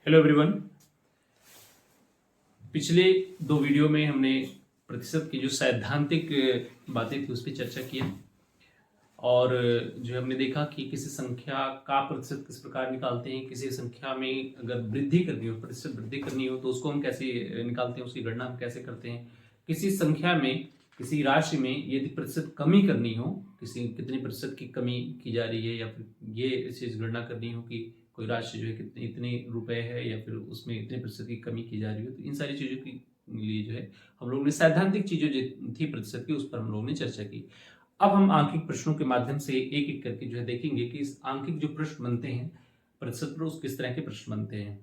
Hello everyone. पिछले दो video में हमने प्रतिशत की जो सैद्धांतिक बातें थी उस पर चर्चा किया और जो हमने देखा कि किसी संख्या का प्रतिशत किस प्रकार निकालते हैं, किसी संख्या में अगर वृद्धि करनी हो, प्रतिशत वृद्धि करनी हो तो उसको हम कैसे निकालते हैं, उसकी गणना हम कैसे करते हैं। किसी संख्या में, किसी राशि में यदि प्रतिशत कमी करनी हो, किसी कितनी प्रतिशत की कमी की जा रही है या फिर ये चीज़ गणना करनी हो कि कोई राशि जो है कितने इतने रुपए है या फिर उसमें इतने प्रतिशत की कमी की जा रही हो, तो इन सारी चीज़ों के लिए जो है हम लोगों ने सैद्धांतिक चीज़ें जो थी प्रतिशत की उस पर हम लोगों ने चर्चा की। अब हम आंकिक प्रश्नों के माध्यम से एक एक करके जो है देखेंगे कि इस आंकिक जो प्रश्न बनते हैं प्रतिशत पर, उस किस तरह के प्रश्न बनते हैं।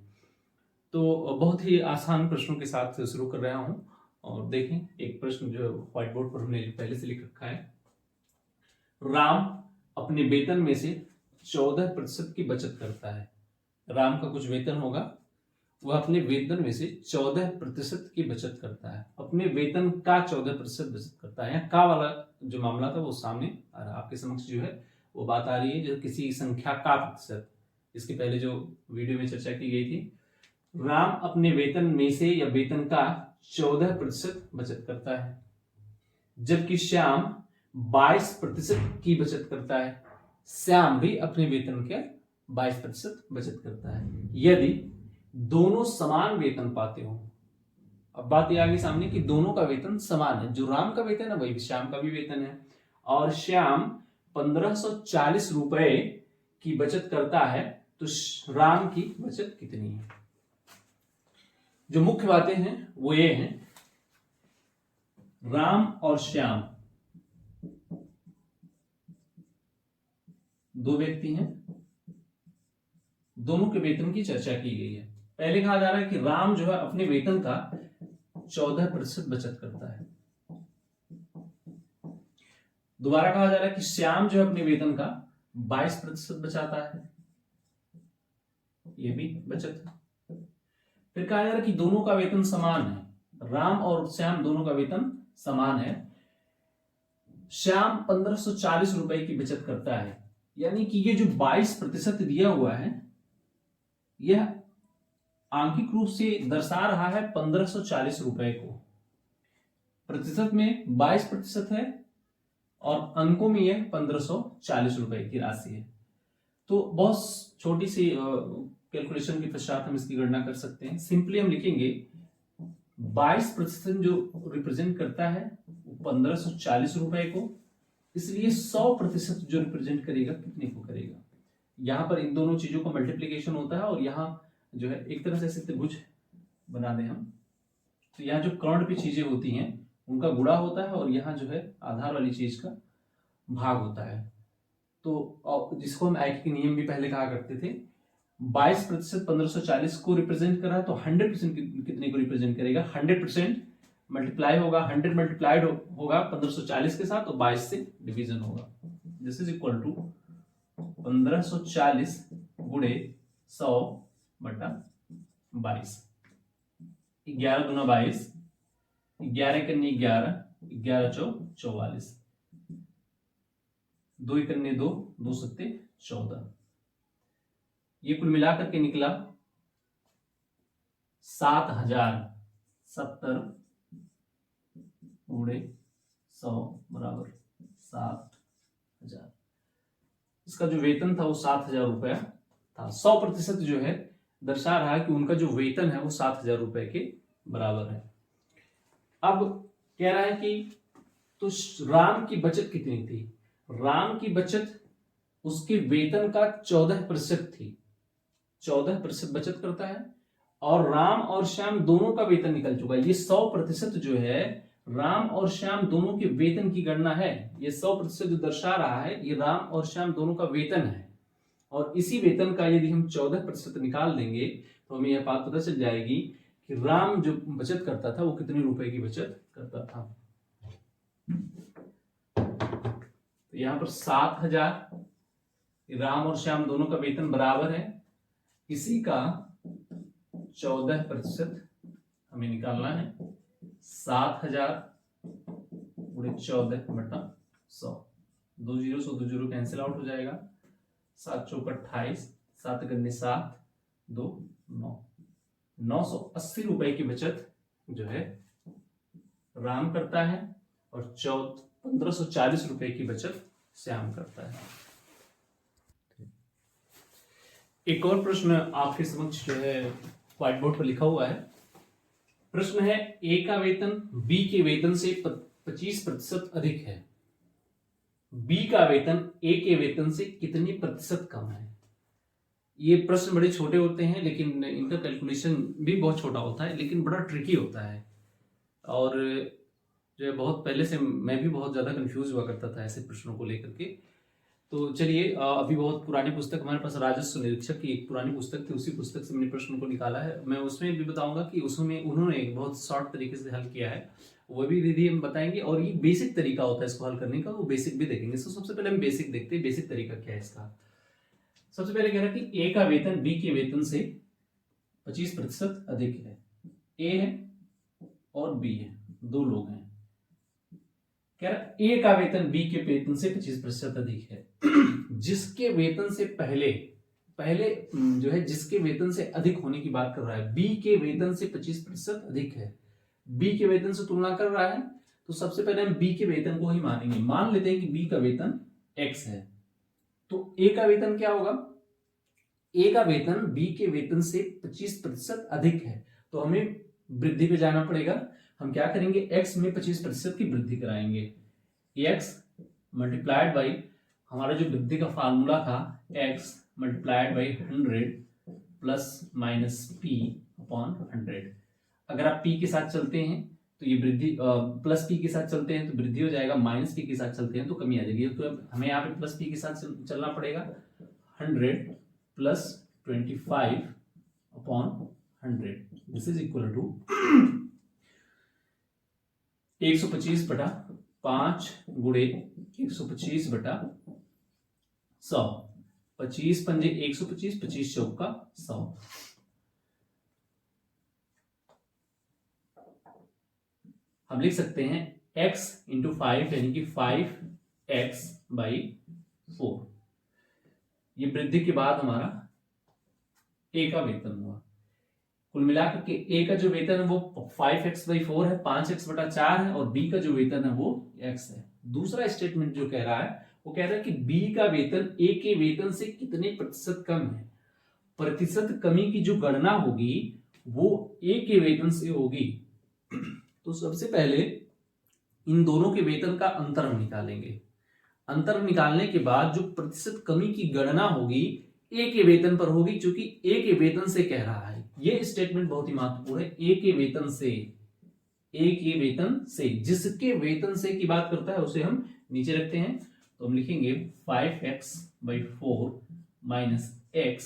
तो बहुत ही आसान प्रश्नों के साथ शुरू कर रहा हूं और देखें एक प्रश्न जो व्हाइट बोर्ड पर हमने पहले से लिख रखा है। राम अपने वेतन में से 14% की बचत करता है। राम का कुछ वेतन होगा, वह अपने वेतन में से 14% की बचत करता है। अपने वेतन का 14% बचत करता है। का वाला जो मामला था वो सामने आ रहा, आपके समक्ष जो है वो बात आ रही है जो किसी संख्या का प्रतिशत। इसके पहले जो वीडियो में चर्चा की गई थी, राम अपने वेतन में से या वेतन का 14% बचत करता है, जबकि श्याम 22% की बचत करता है। श्याम भी अपने वेतन के 22% बचत करता है यदि दोनों समान वेतन पाते हो। अब बात यह आ गई सामने कि दोनों का वेतन समान है, जो राम का वेतन है वही श्याम का भी वेतन है और श्याम 1540 रुपए की बचत करता है, तो राम की बचत कितनी है। जो मुख्य बातें हैं वो ये हैं, राम और श्याम दो व्यक्ति हैं, दोनों के वेतन की चर्चा की गई है। पहले कहा जा रहा है कि राम जो है अपने वेतन का 14% बचत करता है। दोबारा कहा जा रहा है कि श्याम जो है अपने वेतन का 22% बचाता है, ये भी बचत है। फिर कहा जा रहा है कि दोनों का वेतन समान है, राम और श्याम दोनों का वेतन समान है। श्याम 1540 रुपए की बचत करता है, यानी कि ये जो 22% दिया हुआ है यह आंकिक रूप से दर्शा रहा है 1540 रुपए को। प्रतिशत में 22% है और अंकों में यह 1540 रुपए की राशि है। तो बहुत छोटी सी कैलकुलेशन के पश्चात हम इसकी गणना कर सकते हैं। सिंपली हम लिखेंगे 22% जो रिप्रेजेंट करता है 1540 रुपए को, इसलिए 100% जो रिप्रेजेंट करेगा कितने को करेगा। यहां पर इन दोनों चीजों का मल्टीप्लीकेशन होता है और यहां जो है एक तरह से ऐसे त्रिभुज बना दें हम, तो यहाँ जो कर्ण की चीजें होती हैं उनका गुणा होता है और यहाँ जो है आधार वाली चीज का भाग होता है। तो जिसको हम आंकिक नियम भी पहले कहा करते थे, 22% 1540 को रिप्रेजेंट कर रहा है तो 100% कितने को रिप्रेजेंट करेगा। 100% मल्टीप्लाई होगा, 100 मल्टीप्लाइड होगा 1540 के साथ, तो 22 से डिवीजन होगा। दिस इज इक्वल टू 1540 गुणे 100 बटा 22। 11 दूना 22, 11 कन्नी 11, 11 चौ 44, 2 कन्नी 2, 2 सत्ते 14। ये कुल मिलाकर के निकला 7070 गुणे 100 बराबर 7000। इसका जो वेतन था वो 7000 रुपया था। 100% जो है दर्शा रहा है कि उनका जो वेतन है वो 7000 रुपए के बराबर है। अब कह रहा है कि तो राम की बचत कितनी थी। राम की बचत उसके वेतन का 14% थी। 14% बचत करता है और राम और श्याम दोनों का वेतन निकल चुका है। ये 100% जो है राम और श्याम दोनों के वेतन की गणना है। ये 100% जो दर्शा रहा है ये राम और श्याम दोनों का वेतन है और इसी वेतन का यदि हम 14% निकाल देंगे तो हमें यह बात पता चल जाएगी कि राम जो बचत करता था वो कितने रुपए की बचत करता था। तो यहां पर 7000, राम और श्याम दोनों का वेतन बराबर है, इसी का 14% हमें निकालना है। 7000 गुणे 14 बटा 100, 2 जीरो 100 2 जीरो कैंसिल आउट हो जाएगा। 7 चौक 28, 7 गन्ने 7, 2 9, 980 रुपए की बचत जो है राम करता है और 1540 रुपए की बचत श्याम करता है। एक और प्रश्न आपके समक्ष जो है व्हाइट बोर्ड पर लिखा हुआ है। प्रश्न है, ए का वेतन बी के वेतन से 25% अधिक है, बी का वेतन ए के वेतन से कितनी प्रतिशत कम है। ये प्रश्न बड़े छोटे होते हैं लेकिन इनका कैलकुलेशन भी बहुत छोटा होता है, लेकिन बड़ा ट्रिकी होता है और जो है बहुत पहले से मैं भी बहुत ज्यादा कंफ्यूज हुआ करता था ऐसे प्रश्नों को लेकर के। तो चलिए, अभी बहुत पुरानी पुस्तक हमारे पास राजस्व निरीक्षक की एक पुरानी पुस्तक थी, उसी पुस्तक से मैंने प्रश्न को निकाला है। मैं उसमें भी बताऊंगा कि उसमें उन्होंने एक बहुत शॉर्ट तरीके से हल किया है, वो भी विधि हम बताएंगे और ये बेसिक तरीका होता है इसको हल करने का, वो बेसिक भी देखेंगे। तो सबसे पहले हम बेसिक देखते हैं, बेसिक तरीका क्या है इसका। सबसे पहले कह रहा है कि ए का वेतन बी के वेतन से 25% अधिक है। ए है और बी है, दो लोग हैं। कह रहा ए का वेतन बी के वेतन से 25% अधिक है। जिसके वेतन से पहले जो है जिसके वेतन से अधिक होने की बात कर रहा है, बी के वेतन से 25% अधिक है, बी के वेतन से तुलना कर रहा है। तो सबसे पहले हम बी के वेतन को ही मानेंगे। मान लेते हैं कि बी का वेतन x है, तो ए का वेतन क्या होगा, ए का वेतन बी के वेतन से 25% अधिक है, तो हमें वृद्धि पे जाना पड़ेगा। हम क्या करेंगे, x में 25% की वृद्धि कराएंगे। x मल्टीप्लाइड बाई हमारा जो वृद्धि का फार्मूला था, x multiplied by 100 plus minus p upon 100। अगर आप p के साथ चलते हैं तो ये वृद्धि, प्लस p के साथ चलते हैं तो वृद्धि हो जाएगा, माइनस p के साथ चलते हैं तो कमी आ जाएगी। तो हमें यहाँ पे प्लस p के साथ चलना पड़ेगा। 100 plus 25 upon 100, this is equal to 125 बटा 5 गुणे 125 बटा 100। 25 पंजे 125, 25 चौका 100। हम लिख सकते हैं x इंटू 5 यानी कि 5x बाई 4। ये वृद्धि के बाद हमारा a का वेतन हुआ। कुल मिलाकर के a का जो वेतन है वो 5x बाई 4 है, 5x बटा 4 है, और b का जो वेतन है वो x है। दूसरा स्टेटमेंट जो कह रहा है वो कह रहा है कि b का वेतन a के वेतन से कितने प्रतिशत कम है। प्रतिशत कमी की जो गणना होगी वो a के वेतन से होगी। तो सबसे पहले इन दोनों के वेतन का अंतर हम निकालेंगे। अंतर निकालने के बाद जो प्रतिशत कमी की गणना होगी ए के वेतन पर होगी, क्योंकि ए के वेतन से कह रहा है। यह स्टेटमेंट बहुत ही महत्वपूर्ण है। ए के वेतन से, ए के वेतन से, जिसके वेतन से की बात करता है उसे हम नीचे रखते हैं। तो हम लिखेंगे 5x बाई 4 माइनस x,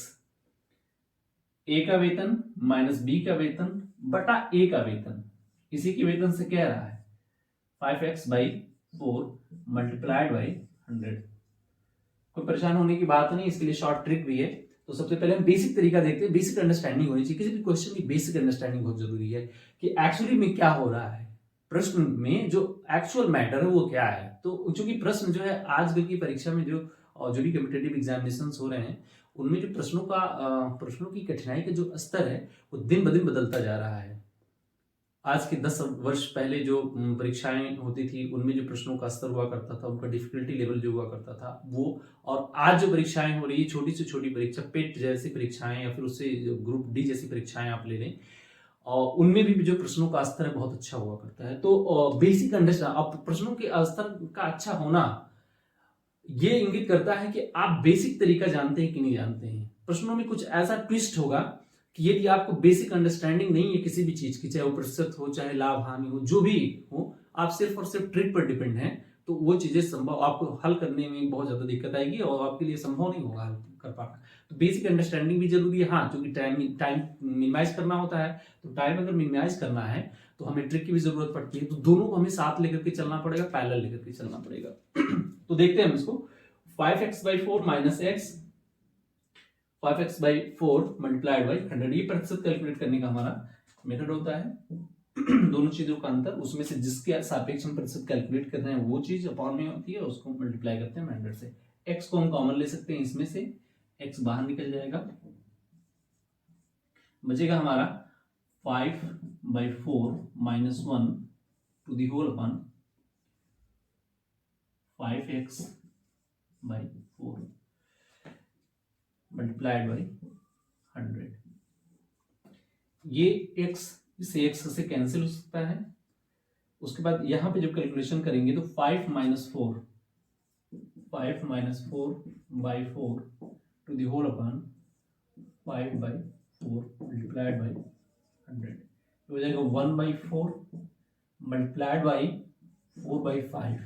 ए का वेतन माइनस बी का वेतन बटा ए का वेतन, इसी के वेतन से कह रहा है 5x बाई 4 मल्टीप्लाइड बाई 100। कोई परेशान होने की बात नहीं, इसके लिए शॉर्ट ट्रिक भी है। तो सबसे पहले हम बेसिक तरीका देखते हैं। बेसिक अंडरस्टैंडिंग होनी चाहिए, किसी भी क्वेश्चन की बेसिक अंडरस्टैंडिंग बहुत जरूरी है कि एक्चुअली में क्या हो रहा है, प्रश्न में जो एक्चुअल मैटर है वो क्या है। तो चूंकि प्रश्न जो है आजकल की परीक्षा में जो भी कॉम्पिटिटिव एग्जामिनेशन हो रहे हैं उनमें जो प्रश्नों की कठिनाई का जो स्तर है वो दिन ब दिन बदलता जा रहा है। आज के 10 वर्ष पहले जो परीक्षाएं होती थी उनमें जो प्रश्नों का स्तर हुआ करता था, उनका डिफिकल्टी लेवल जो हुआ करता था वो, और आज जो परीक्षाएं हो रही है, छोटी से छोटी परीक्षा, पेट जैसी परीक्षाएं या फिर उससे ग्रुप डी जैसी परीक्षाएं आप ले लें, और उनमें भी जो प्रश्नों का स्तर है बहुत अच्छा हुआ करता है। तो बेसिक अंडरस्टैंड, अब प्रश्नों के स्तर का अच्छा होना ये इंगित करता है कि आप बेसिक तरीका जानते हैं कि नहीं जानते हैं। प्रश्नों में कुछ ऐसा ट्विस्ट होगा कि यदि आपको बेसिक अंडरस्टैंडिंग नहीं है किसी भी चीज की, चाहे वो प्रतिशत हो, चाहे लाभ हानि हो, जो भी हो, आप सिर्फ और सिर्फ ट्रिक पर डिपेंड है, तो वो चीजें संभव, आपको हल करने में बहुत ज्यादा दिक्कत आएगी और आपके लिए संभव नहीं होगा हल कर पाना। तो बेसिक अंडरस्टैंडिंग भी जरूरी है। हाँ, क्योंकि टाइम मिनिमाइज करना होता है, तो टाइम अगर मिनिमाइज करना है तो हमें ट्रिक की भी जरूरत पड़ती है। तो दोनों को हमें साथ लेकर के चलना पड़ेगा, पैरेलल लेकर के चलना पड़ेगा। तो देखते हैं हम इसको। 5x by 4 minus x, 5x by 4 multiplied by 100, ये प्रतिशत कैलकुलेट करने का हमारा मेथड होता है। दोनों चीजों का अंतर, उसमें से जिसके सापेक्ष हम प्रतिशत कैलकुलेट कर रहे हैं वो चीज अपॉन में होती है, उसको मल्टीप्लाई करते हैं 100 से। x को हम कॉमन ले सकते हैं, इसमें से x बाहर निकल जाएगा, बचेगा हमारा 5/4 - 1 to the whole upon 5x/4 multiplied by 100। ये x इसे x से कैंसिल हो सकता है। उसके बाद यहां पे जब कैलकुलेशन करेंगे तो 5 - 4 5 - 4/4 to the whole upon 5/4 multiplied by 100 हो जाएगा 1/4 multiplied by 4/5।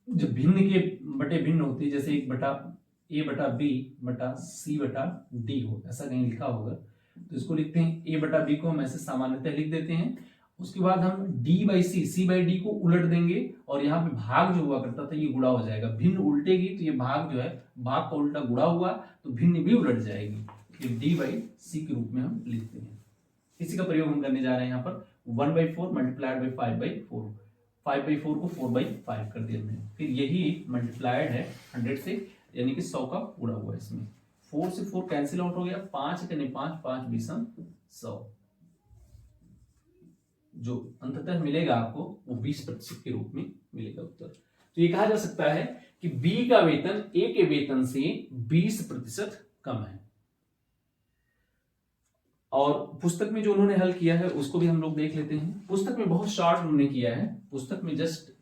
जब भिन्न के बटे भिन्न होती है, जैसे 1/a/b/c/d हो, ऐसा कहीं लिखा होगा, तो इसको लिखते हैं a/b को हम ऐसे सामान्यतः लिख देते हैं। उसके बाद हम d/c c/d को उलट देंगे और यहाँ पे भाग जो हुआ करता था ये गुणा हो जाएगा। भिन्न उल्टेगी तो ये भाग जो है, भाग का उल्टा गुणा हुआ तो भिन्न भी उलट जाएगी। ये d/c के रूप में हम लिखते हैं। इसी का प्रयोग हम करने जा रहे हैं यहाँ पर 1/4 multiplied by 5/4 5/4 को 4/5 कर दिया हमने। फिर यही मल्टीप्लाइड है 100 से, यानी कि 100 का गुणा हुआ इसमें। 4 से 4 कैंसिल आउट हो गया, 5 कने 5 5 20 100। जो अंततः मिलेगा आपको वो 20% के रूप में मिलेगा उत्तर। तो ये कहा जा सकता है कि बी का वेतन ए के वेतन से 20% कम है। और पुस्तक में जो उन्होंने हल किया है उसको भी हम लोग देख लेते हैं। पुस्तक में बहुत शॉर्ट उन्होंने किया है। पुस्तक में जस्ट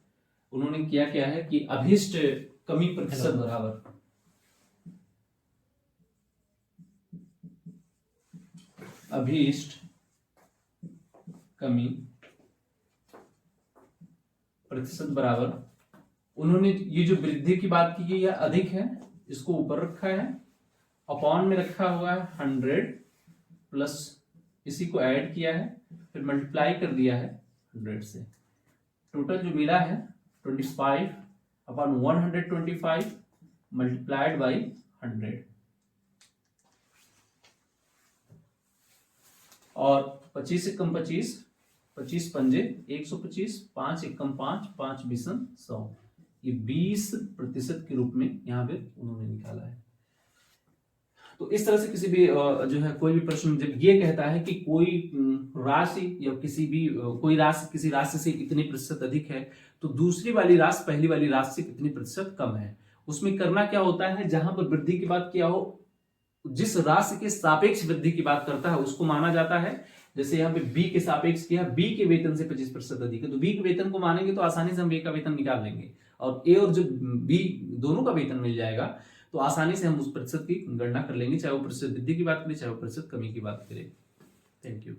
उन्होंने क्या है कि अभीष्ट कमी प्रतिशत बराबर अभीष्ट कमी प्रतिशत बराबर, उन्होंने ये जो वृद्धि की बात की है यह अधिक है, इसको ऊपर रखा है, अपॉन में रखा हुआ है 100 प्लस इसी को ऐड किया है, फिर मल्टीप्लाई कर दिया है 100 से। टोटल जो मिला है 25/125 मल्टीप्लाइड बाई 100। और 25 एकम 25 25 पंजे 125 5 एकम 5 5 बीसन 100। ये 20% के रूप में यहाँ पे उन्होंने निकाला है। तो इस तरह से किसी भी जो है कोई भी प्रश्न जब ये कहता है कि कोई राशि या किसी भी कोई राशि किसी राशि से इतने प्रतिशत अधिक है तो दूसरी वाली राशि पहली वाली राशि से कितने प्रतिशत कम है, उसमें करना क्या होता है, जहां पर वृद्धि की बात किया हो जिस राशि के सापेक्ष वृद्धि की बात करता है उसको माना जाता है। जैसे यहाँ पे बी के सापेक्ष किया, बी के वेतन से 25% अधिक है तो बी के वेतन को मानेंगे तो आसानी से हम ए का वेतन निकाल लेंगे और ए और जो बी दोनों का वेतन मिल जाएगा तो आसानी से हम उस प्रतिशत की गणना कर लेंगे, चाहे वो प्रतिशत वृद्धि की बात करें चाहे वो प्रतिशत कमी की बात करें। Thank you.